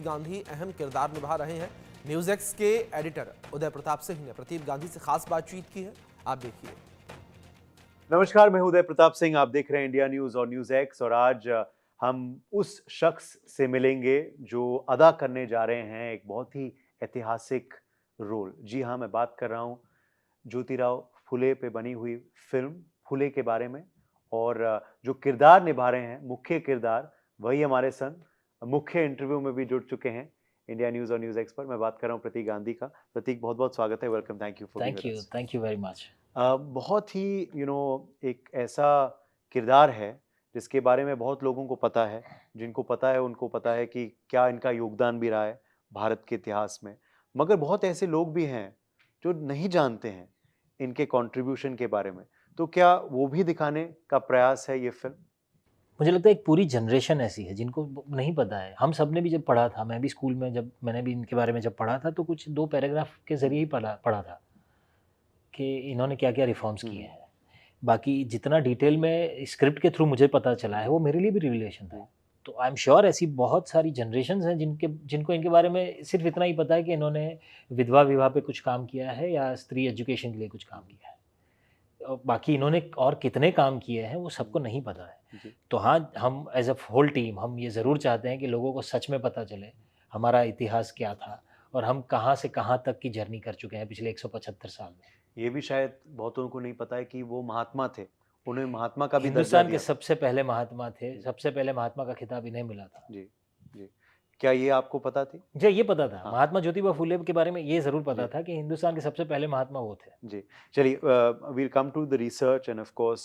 गांधी अहम किरदार निभा रहे हैं। न्यूज एक्स के एडिटर उदय प्रताप सिंह ने प्रतीक गांधी से खास बातचीत की है, आप देखिए। नमस्कार, मैं उदय प्रताप सिंह। आप देख रहे हैं इंडिया न्यूज और न्यूज एक्स और आज हम उस शख्स से मिलेंगे जो अदा करने जा रहे हैं एक बहुत ही ऐतिहासिक रोल। जी हाँ, मैं बात कर रहा हूँ ज्योतिराव फुले पे बनी हुई फिल्म फुले के बारे में। और जो किरदार निभा रहे हैं, मुख्य किरदार, वही हमारे संग मुख्य इंटरव्यू में भी जुड़ चुके हैं इंडिया न्यूज और न्यूज एक्स पर। मैं बात कर रहा हूँ प्रतीक गांधी का। प्रतीक, बहुत बहुत स्वागत है। Welcome, thank you for being with us. Thank you very much. बहुत ही एक ऐसा किरदार है जिसके बारे में बहुत लोगों को पता है। जिनको पता है उनको पता है कि क्या इनका योगदान भी रहा है भारत के इतिहास में। मगर बहुत ऐसे लोग भी हैं जो नहीं जानते हैं इनके कंट्रीब्यूशन के बारे में। तो क्या वो भी दिखाने का प्रयास है ये फिल्म? मुझे लगता है एक पूरी जनरेशन ऐसी है जिनको नहीं पता है। हम सब ने भी जब पढ़ा था, मैं भी स्कूल में जब मैंने भी इनके बारे में जब पढ़ा था तो कुछ 2 पैराग्राफ के ज़रिए ही पढ़ा था कि इन्होंने क्या-क्या रिफ़ॉर्म्स किए हैं। बाकी जितना डिटेल में स्क्रिप्ट के थ्रू मुझे पता चला है वो मेरे लिए भी रिविलेशन था। तो आई एम श्योर ऐसी बहुत सारी जनरेशन्स हैं जिनको इनके बारे में सिर्फ़ इतना ही पता है कि इन्होंने विधवा विवाह पे कुछ काम किया है या स्त्री एजुकेशन के लिए कुछ काम किया है। बाकी इन्होंने और कितने काम किए हैं वो सबको नहीं पता है। तो हाँ, हम एज़ अ होल टीम हम ये ज़रूर चाहते हैं कि लोगों को सच में पता चले हमारा इतिहास क्या था और हम कहाँ से कहाँ तक की जर्नी कर चुके हैं पिछले 175 साल में। ये भी शायद बहुतों को नहीं पता है कि वो महात्मा थे। उन्हें महात्मा का भी दर्जा हिंदुस्तान के दिया। सबसे पहले महात्मा थे, सबसे पहले महात्मा का खिताब इन्हें मिला था। जी, जी। क्या ये आपको पता थी? मुझे ये पता था, हाँ। महात्मा ज्योतिबा फुले के बारे में ये ज़रूर जी। पता था कि हिंदुस्तान के सबसे पहले महात्मा वो थे। जी, चलिए, we'll come to the research and of course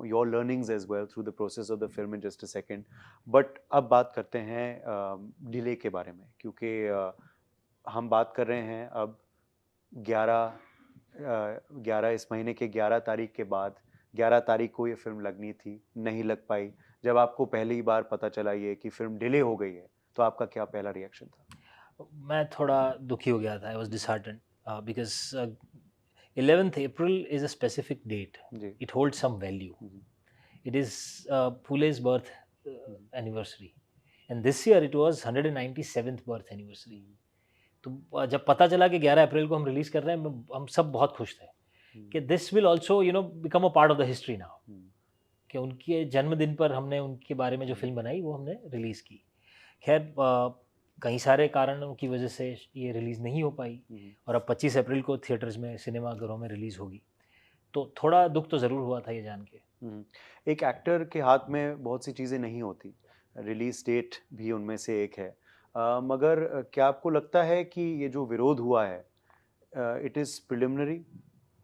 your learnings as well through the process of the film in just a second. But अब बात करते हैं डिले के बारे में, क्योंकि हम बात कर रहे हैं अब 11 इस महीने के 11 तारीख के बाद। 11 तारीख को ये फिल्म लगनी थी, नहीं लग पाई। जब आपको पहली बार पता चला ये कि फिल्म डिले हो गई है, तो आपका क्या पहला रिएक्शन था? मैं थोड़ा दुखी हो गया था, I was disheartened because 11th April is a specific date. जी। It holds some value. It is Phule's birth anniversary. And this year it was 197th birth anniversary. तो जब पता चला कि 11 अप्रैल को हम रिलीज़ कर रहे हैं, हम सब बहुत खुश थे कि this will also become a part of the history now, कि उनके जन्मदिन पर हमने उनके बारे में जो फिल्म बनाई वो हमने रिलीज़ की। खैर कई सारे कारणों की वजह से ये रिलीज़ नहीं हो पाई और अब 25 अप्रैल को थिएटर्स में, सिनेमाघरों में रिलीज़ होगी। तो थोड़ा दुःख तो ज़रूर हुआ था ये जान के। एक एक्टर के हाथ में बहुत सी चीज़ें नहीं होती। रिलीज़ डेट भी उनमें से एक है। मगर क्या आपको लगता है कि ये जो विरोध हुआ है इट इज़ प्रिलिमिनरी,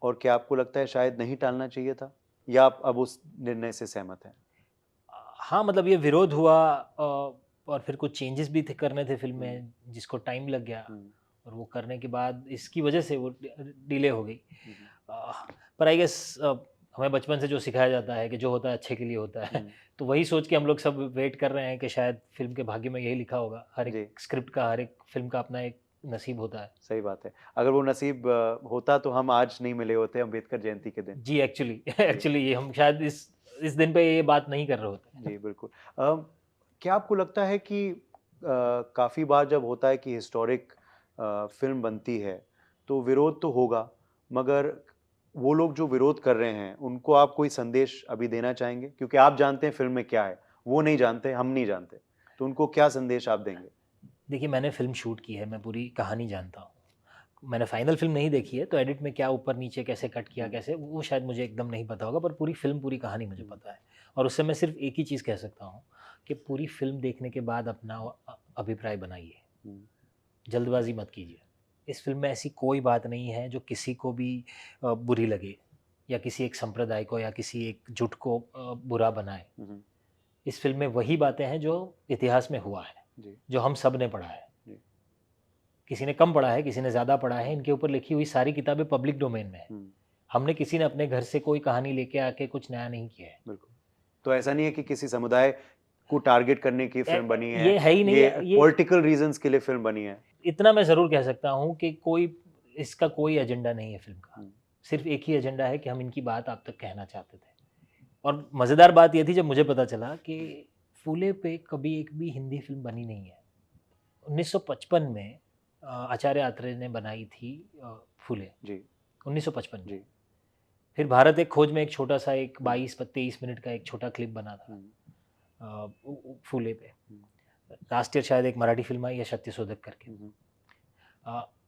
और क्या आपको लगता है शायद नहीं टालना चाहिए था, या आप अब उस निर्णय से सहमत हैं? हाँ, मतलब ये विरोध हुआ और फिर कुछ चेंजेस भी थे करने थे फ़िल्म में जिसको टाइम लग गया और वो करने के बाद इसकी वजह से वो डिले हो गई। पर आई गेस हमें बचपन से जो सिखाया जाता है कि जो होता है अच्छे के लिए होता है, तो वही सोच के हम लोग सब वेट कर रहे हैं कि शायद फ़िल्म के भाग्य में यही लिखा होगा। हर जी। एक स्क्रिप्ट का, हर एक फ़िल्म का अपना एक नसीब होता है। सही बात है। अगर वो नसीब होता तो हम आज नहीं मिले होते अम्बेडकर जयंती के दिन। जी, एक्चुअली ये हम शायद इस दिन पे ये बात नहीं कर रहे होते। जी, बिल्कुल। क्या आपको लगता है कि काफ़ी बार जब होता है कि हिस्टोरिक फ़िल्म बनती है, तो विरोध तो होगा, मगर वो लोग जो विरोध कर रहे हैं, उनको आप कोई संदेश अभी देना चाहेंगे? क्योंकि आप जानते हैं फ़िल्म में क्या है, वो नहीं जानते, हम नहीं जानते। तो उनको क्या संदेश आप देंगे? देखिए, मैंने फ़िल्म शूट की है, मैं पूरी कहानी जानता हूँ। मैंने फाइनल फ़िल्म नहीं देखी है, तो एडिट में क्या ऊपर-नीचे कैसे कट किया, कैसे वो शायद मुझे एकदम नहीं पता होगा, पर पूरी फ़िल्म, पूरी कहानी मुझे पता है। और उससे मैं सिर्फ़ एक ही चीज़ कह सकता हूँ कि पूरी फ़िल्म देखने के बाद अपना अभिप्राय बनाइए। जल्दबाज़ी मत कीजिए। इस फ़िल्म में ऐसी कोई बात नहीं है जो किसी को भी बुरी लगे या किसी एक संप्रदाय को या किसी एक जुट को बुरा बनाए। इस फ़िल्म में वही बातें हैं जो इतिहास में हुआ है, जो हम सब ने पढ़ा है। किसी ने कम पढ़ा है, किसी ने ज़्यादा पढ़ा है, इनके ऊपर लिखी हुई सारी किताबें पब्लिक डोमेन में हैं। हमने किसी ने अपने घर से कोई कहानी लेके आके कुछ नया नहीं किया है। बिल्कुल। तो ऐसा नहीं है कि किसी समुदाय को टारगेट करने की फ़िल्म बनी है, ये है ही नहीं, ये पॉलिटिकल रीज़न्स के लिए फ़िल्म बनी है। इतना मैं ज़रूर कह सकता हूँ कि इसका कोई एजेंडा नहीं है फ़िल्म का। सिर्फ़ एक ही एजेंडा है कि हम इनकी बात आप तक कहना चाहते थे। और मज़ेदार बात ये थी जब मुझे पता चला कि फूले पे कभी एक भी हिंदी फ़िल्म बनी नहीं है। 1955 में आचार्य आत्रेय ने बनाई थी फूले जी 1955 में। जी फिर भारत एक खोज में एक छोटा सा एक 22-23 मिनट का एक छोटा क्लिप बना था फूले पे। लास्ट ईयर शायद एक मराठी फिल्म आई है सत्यशोधक करके।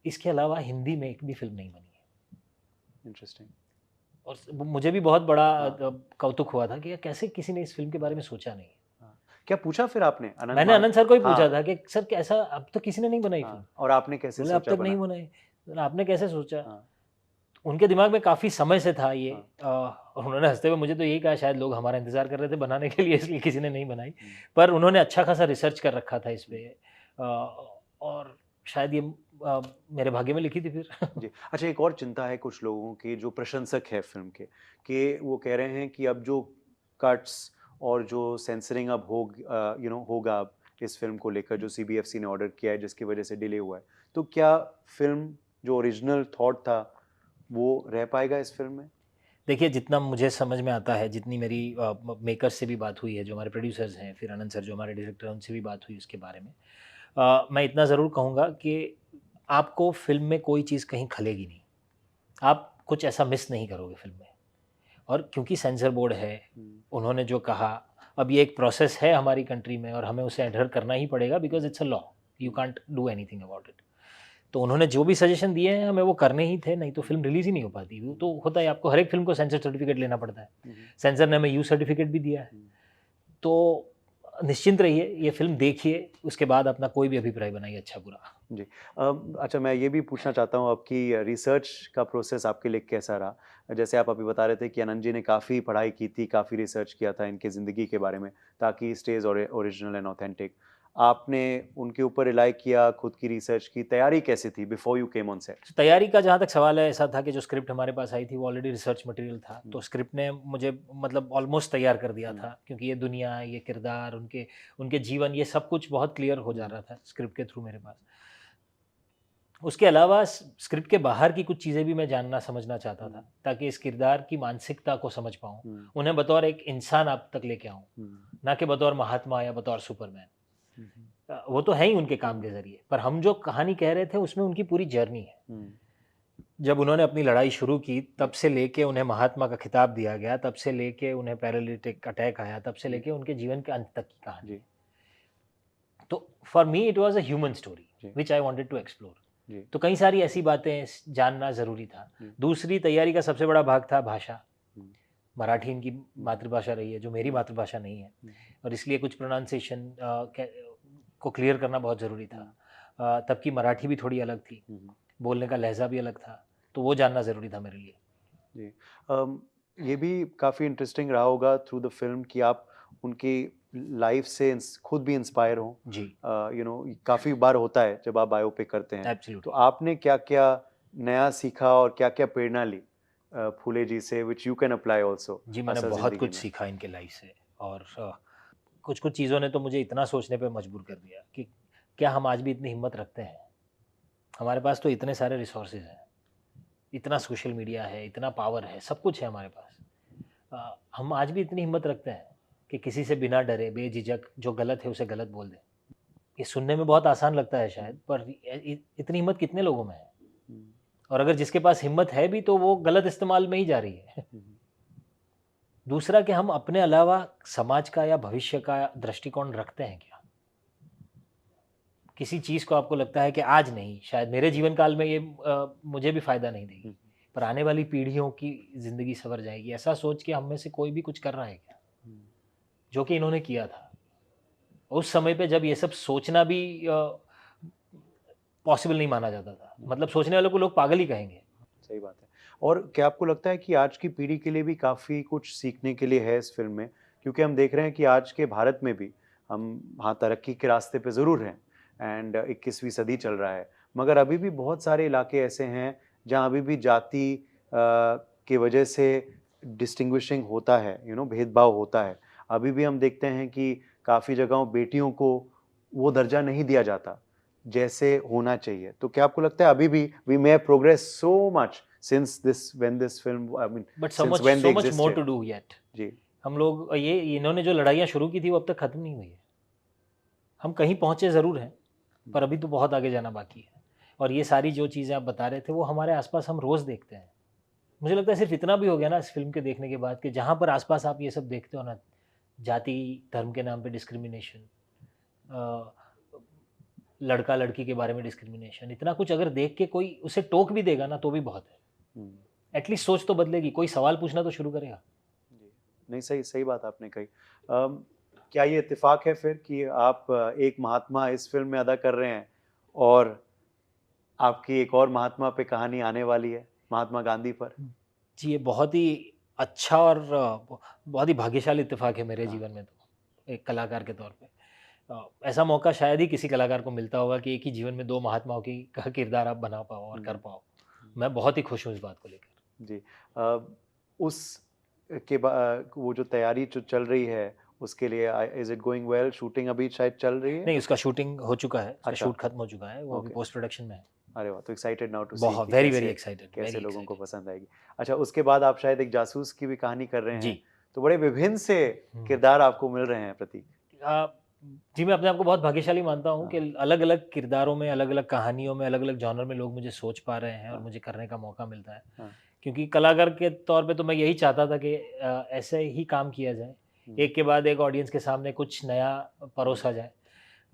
इसके अलावा हिंदी में एक भी फिल्म नहीं बनी है। इंटरेस्टिंग। और मुझे भी बहुत बड़ा कौतुक हुआ था कि यार कैसे किसी ने इस फिल्म के बारे में सोचा नहीं। क्या पूछा फिर आपने अनंत? मैंने अनंत सर को ही पूछा था कि सर कैसा, अब तो किसी ने नहीं बनाई फिल्म। और आपने कैसे बोले सोचा? अब तक नहीं बनाई। आपने कैसे सोचा? हाँ। उनके दिमाग में काफ़ी समय से था ये। और उन्होंने हंसते हुए मुझे तो यही कहा शायद लोग हमारा इंतज़ार कर रहे थे बनाने के लिए, इसलिए किसी ने नहीं बनाई। पर उन्होंने अच्छा खासा रिसर्च कर रखा था इस पे। और शायद ये मेरे भाग्य में लिखी थी फिर। जी। अच्छा, एक और चिंता है कुछ लोगों की जो प्रशंसक है फिल्म के, कि वो कह रहे हैं कि अब जो कट्स और जो सेंसरिंग अब होगा अब इस फिल्म को लेकर, जो सीबीएफसी ने ऑर्डर किया है जिसकी वजह से डिले हुआ है, तो क्या फिल्म जो ओरिजिनल थॉट था वो रह पाएगा इस फिल्म में? देखिए, जितना मुझे समझ में आता है, जितनी मेरी मेकर्स से भी बात हुई है, जो हमारे प्रोड्यूसर्स हैं, फिर आनंद सर जो हमारे डायरेक्टर हैं, उनसे भी बात हुई उसके बारे में। मैं इतना ज़रूर कहूँगा कि आपको फ़िल्म में कोई चीज़ कहीं खलेगी नहीं। आप कुछ ऐसा मिस नहीं करोगे फ़िल्म में। और क्योंकि सेंसर बोर्ड है, उन्होंने जो कहा, अब ये एक प्रोसेस है हमारी कंट्री में और हमें उसे एडहर करना ही पड़ेगा because it's a law, you can't do anything about it. तो उन्होंने जो भी सजेशन दिए हैं हमें वो करने ही थे, नहीं तो फिल्म रिलीज़ ही नहीं हो पाती। वो तो होता है, आपको हर एक फिल्म को सेंसर सर्टिफिकेट लेना पड़ता है। सेंसर ने हमें यू सर्टिफिकेट भी दिया है। तो निश्चिंत रहिए, ये फिल्म देखिए, उसके बाद अपना कोई भी अभिप्राय बनाइए, अच्छा बुरा। जी। अच्छा, मैं ये भी पूछना चाहता हूँ आपकी रिसर्च का प्रोसेस आपके लिए कैसा रहा? जैसे आप अभी बता रहे थे कि आनंद जी ने काफ़ी पढ़ाई की थी, काफ़ी रिसर्च किया था इनकी ज़िंदगी के बारे में, ताकि स्टेज ओरिजिनल एंड ऑथेंटिक। आपने उनके ऊपर रिलाई किया, खुद की रिसर्च की, तैयारी कैसी थी before you came on set? तैयारी का जहाँ तक सवाल है, ऐसा था कि जो स्क्रिप्ट हमारे पास आई थी वो ऑलरेडी रिसर्च मटेरियल था। तो स्क्रिप्ट ने मुझे मतलब ऑलमोस्ट तैयार कर दिया था, क्योंकि ये दुनिया, ये किरदार, उनके उनके जीवन, ये सब कुछ बहुत क्लियर हो जा रहा था स्क्रिप्ट के थ्रू मेरे पास। उसके अलावा स्क्रिप्ट के बाहर की कुछ चीज़ें भी मैं जानना समझना चाहता था, ताकि इस किरदार की मानसिकता को समझ पाऊँ, उन्हें बतौर एक इंसान आप तक लेके आऊँ, ना कि बतौर महात्मा या बतौर सुपरमैन। वो तो है ही उनके काम के ज़रिए, पर हम जो कहानी कह रहे थे उसमें उनकी पूरी जर्नी है। जब उन्होंने अपनी लड़ाई शुरू की, तब से लेके उन्हें महात्मा का खिताब दिया गया, तब से लेके उन्हें पैरालिटिक अटैक आया, तब से लेके उनके जीवन के अंत तक की कहानी। तो for me it was a human story which I wanted to explore. तो कई सारी ऐसी बातें जानना ज़रूरी था। दूसरी तैयारी का सबसे बड़ा भाग था भाषा। मराठी इनकी मातृभाषा रही है, जो मेरी मातृभाषा नहीं है, और इसलिए कुछ प्रोनाउंसिएशन को क्लियर करना बहुत ज़रूरी था। तब की मराठी भी थोड़ी अलग थी, बोलने का लहजा भी अलग था, तो वो जानना ज़रूरी था मेरे लिए। जी। ये भी काफ़ी इंटरेस्टिंग रहा होगा थ्रू द फिल्म कि आप उनकी लाइफ से खुद भी इंस्पायर हो। जी, काफ़ी बार होता है जब आप बायोपिक करते हैं। एब्सोल्युटली। तो आपने क्या-क्या नया सीखा और क्या-क्या प्रेरणा ली फूले जी से, which you can apply also जी, मैंने असल बहुत ज़िंदगी कुछ में? सीखा इनके लाइफ से, और कुछ-कुछ चीज़ों ने तो मुझे इतना सोचने पे मजबूर कर दिया कि क्या हम आज भी इतनी हिम्मत रखते हैं? हमारे पास तो इतने सारे रिसोर्सेज़ हैं, इतना सोशल मीडिया है, इतना पावर है, सब कुछ है हमारे पास। हम आज भी इतनी हिम्मत रखते हैं कि किसी से बिना डरे, बेझिझक जो गलत है उसे गलत बोल दें। ये सुनने में बहुत आसान लगता है शायद, पर इतनी हिम्मत कितने लोगों में है? और अगर जिसके पास हिम्मत है भी, तो वो गलत इस्तेमाल में ही जा रही है। दूसरा कि हम अपने अलावा समाज का या भविष्य का दृष्टिकोण रखते हैं क्या? किसी चीज़ को आपको लगता है कि आज नहीं, शायद मेरे जीवन काल में ये मुझे भी फ़ायदा नहीं देगी, पर आने वाली पीढ़ियों की ज़िंदगी संवर जाएगी, ऐसा सोच के हम में से कोई भी कुछ कर रहा है क्या? जो कि इन्होंने किया था। उस समय पे जब ये सब सोचना भी पॉसिबल नहीं माना जाता था। मतलब सोचने वालों को लोग पागल ही कहेंगे। सही बात है। और क्या आपको लगता है कि आज की पीढ़ी के लिए भी काफ़ी कुछ सीखने के लिए है इस फ़िल्म में? क्योंकि हम देख रहे हैं कि आज के भारत में भी हम हाँ, तरक्की के रास्ते पे ज़रूर हैं एंड 21वीं सदी चल रहा है, मगर अभी भी बहुत सारे इलाके ऐसे हैं जहाँ अभी भी जाति की वजह से डिस्टिंग्विशिंग होता है, भेदभाव होता है। अभी भी हम देखते हैं कि काफ़ी जगहों बेटियों को वो दर्जा नहीं दिया जाता जैसे होना चाहिए। तो क्या आपको लगता है अभी भी we may have progress so much since when this film, I mean but since when they so much more to existed? Do yet. जी। हम लोग इन्होंने जो लड़ाइयाँ शुरू की थी वो अब तक ख़त्म नहीं हुई है। हम कहीं पहुँचे ज़रूर हैं, पर अभी तो बहुत आगे जाना बाकी है। और ये सारी जो चीज़ें आप बता रहे थे वो हमारे आसपास हम रोज़ देखते हैं। मुझे लगता है सिर्फ इतना भी हो गया ना इस फिल्म के देखने के बाद कि जहाँ पर आसपास आप ये सब देखते हो ना, जाति धर्म के नाम पे डिस्क्रिमिनेशन, लड़का लड़की के बारे में डिस्क्रिमिनेशन, इतना कुछ अगर देख के कोई उसे टोक भी देगा ना तो भी बहुत है। एटलीस्ट सोच तो बदलेगी, कोई सवाल पूछना तो शुरू करेगा। जी, नहीं सही बात आपने कही। क्या ये इत्तेफाक है फिर कि आप एक महात्मा इस फिल्म में अदा कर रहे हैं और आपकी एक और महात्मा पे कहानी आने वाली है, महात्मा गांधी पर? जी, ये बहुत ही अच्छा और बहुत ही भाग्यशाली इत्तेफाक है मेरे जीवन में तो, एक कलाकार के तौर पे। ऐसा मौका शायद ही किसी कलाकार को मिलता होगा कि एक ही जीवन में 2 महात्माओं का किरदार आप बना पाओ और कर पाओ। मैं बहुत ही खुश हूँ इस बात को लेकर। जी, उस वो जो तैयारी जो चल रही है उसके लिए is it going well? Shooting अभी शायद चल रही है? नहीं, उसका शूटिंग हो चुका है, उसका अच्छा। शूट खत्म हो चुका है, वो अभी ओके। पोस्ट प्रोडक्शन में है। अरे वाह, तो एक्साइटेड नाउ टू सी बहुत कि वेरी कैसे वेरी एक्साइटेड, कैसे वेरी लोगों को एक्साइटेड। पसंद आएगी। अच्छा, उसके बाद आप शायद एक जासूस की भी कहानी कर रहे हैं, जी। तो बड़े विभिन्न से किरदार आपको मिल रहे हैं प्रतीक। जी, मैं अपने आप को बहुत भाग्यशाली मानता हूँ हाँ। कि अलग-अलग किरदारों में, अलग-अलग कहानियों में, अलग-अलग जॉनर में लोग मुझे सोच पा रहे हैं और हाँ। मुझे करने का मौका मिलता है। हाँ। क्योंकि कलाकार के तौर पे तो मैं यही चाहता था कि ऐसे ही काम किया जाए, एक के बाद एक ऑडियंस के सामने कुछ नया परोसा जाए।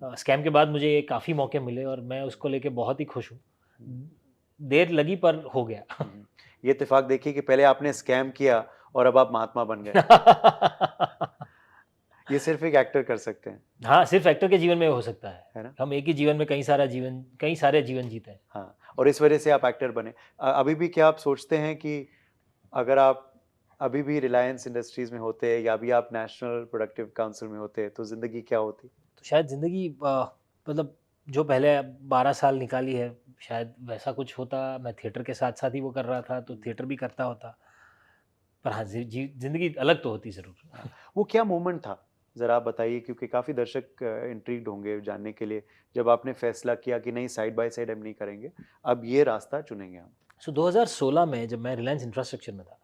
स्कैम के बाद मुझे काफ़ी मौके मिले और मैं उसको लेके बहुत ही खुश हूँ। देर लगी पर हो गया। ये इत्तेफाक देखिए कि पहले आपने स्कैम किया और अब आप महात्मा बन गए। ये सिर्फ एक एक्टर कर सकते हैं। हाँ, सिर्फ एक्टर के जीवन में हो सकता है ना? है। हम एक ही जीवन में कई सारे जीवन जीते हैं। हाँ, और इस वजह से आप एक्टर बने। अभी भी क्या आप सोचते हैं कि अगर आप अभी भी रिलायंस इंडस्ट्रीज में होते या अभी आप नेशनल प्रोडक्टिव काउंसिल में होते तो ज़िंदगी क्या होती? तो शायद ज़िंदगी मतलब जो पहले 12 साल निकाली है, शायद वैसा कुछ होता। मैं थिएटर के साथ-साथ ही वो कर रहा था, तो थिएटर भी करता होता। पर हाँ, ज़िंदगी अलग तो होती ज़रूर। वो क्या मोमेंट था? ज़रा आप बताइए, क्योंकि काफ़ी दर्शक इंट्रिग्ड होंगे जानने के लिए, जब आपने फैसला किया कि नहीं, साइड बाय साइड हम नहीं करेंगे, अब ये रास्ता चुनेंगे हम। सो 2016 में जब मैं रिलायंस इंफ्रास्ट्रक्चर में था,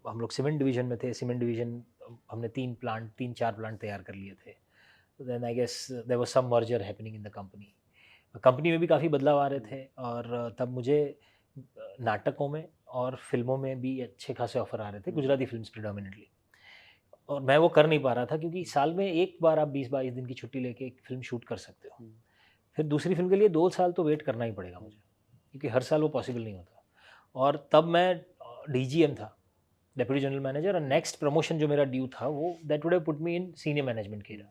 हम लोग सीमेंट डिवीज़न में थे। सीमेंट डिवीज़न हमने 3-4 प्लांट तैयार कर लिए थे। Then I guess there was some merger happening in the company. Company में भी काफ़ी बदलाव आ रहे थे और तब मुझे नाटकों में और फ़िल्मों में भी अच्छे खासे ऑफ़र आ रहे थे, गुजराती फ़िल्म्स प्रेडोमिनेटली। और मैं वो कर नहीं पा रहा था क्योंकि साल में एक बार आप 20-22 दिन की छुट्टी लेके एक फ़िल्म शूट कर सकते हो। फिर दूसरी फ़िल्म के लिए 2 साल तो वेट करना ही पड़ेगा मुझे, क्योंकि हर साल वो पॉसिबल नहीं होता। और तब मैं डीजीएम था, डेप्यूटी जनरल मैनेजर, और नेक्स्ट प्रमोशन जो मेरा ड्यू था वो that would have put me in senior management के एरिया।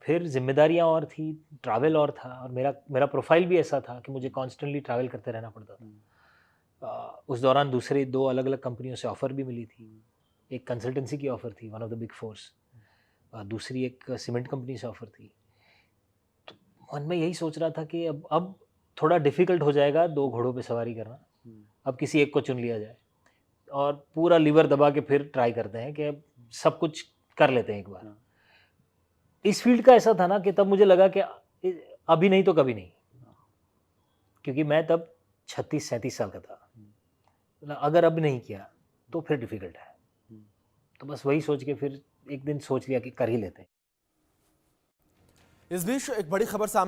फिर ज़िम्मेदारियाँ और थी, ट्रैवल और था, और मेरा प्रोफ़ाइल भी ऐसा था कि मुझे कॉन्स्टेंटली ट्रैवल करते रहना पड़ता था। उस दौरान दूसरे 2 अलग-अलग कंपनियों से ऑफ़र भी मिली थी। एक कंसल्टेंसी की ऑफ़र थी, one of the big force, दूसरी एक सीमेंट कंपनी से ऑफ़र थी। तो मन में यही सोच रहा था कि अब थोड़ा डिफ़िकल्ट हो जाएगा 2 घोड़ों पे सवारी करना। अब किसी एक को चुन लिया जाए और पूरा लीवर दबा के फिर ट्राई करते हैं कि अब सब कुछ कर लेते हैं एक बार। इस फ़ील्ड का ऐसा था ना कि तब मुझे लगा कि अभी नहीं तो कभी नहीं, क्योंकि मैं तब 36-37 साल का था। अगर अब नहीं किया तो फिर डिफ़िकल्ट है। तो बस वही सोच के फिर एक दिन सोच लिया कि कर ही लेते हैं। इस बीच एक बड़ी खबर सामने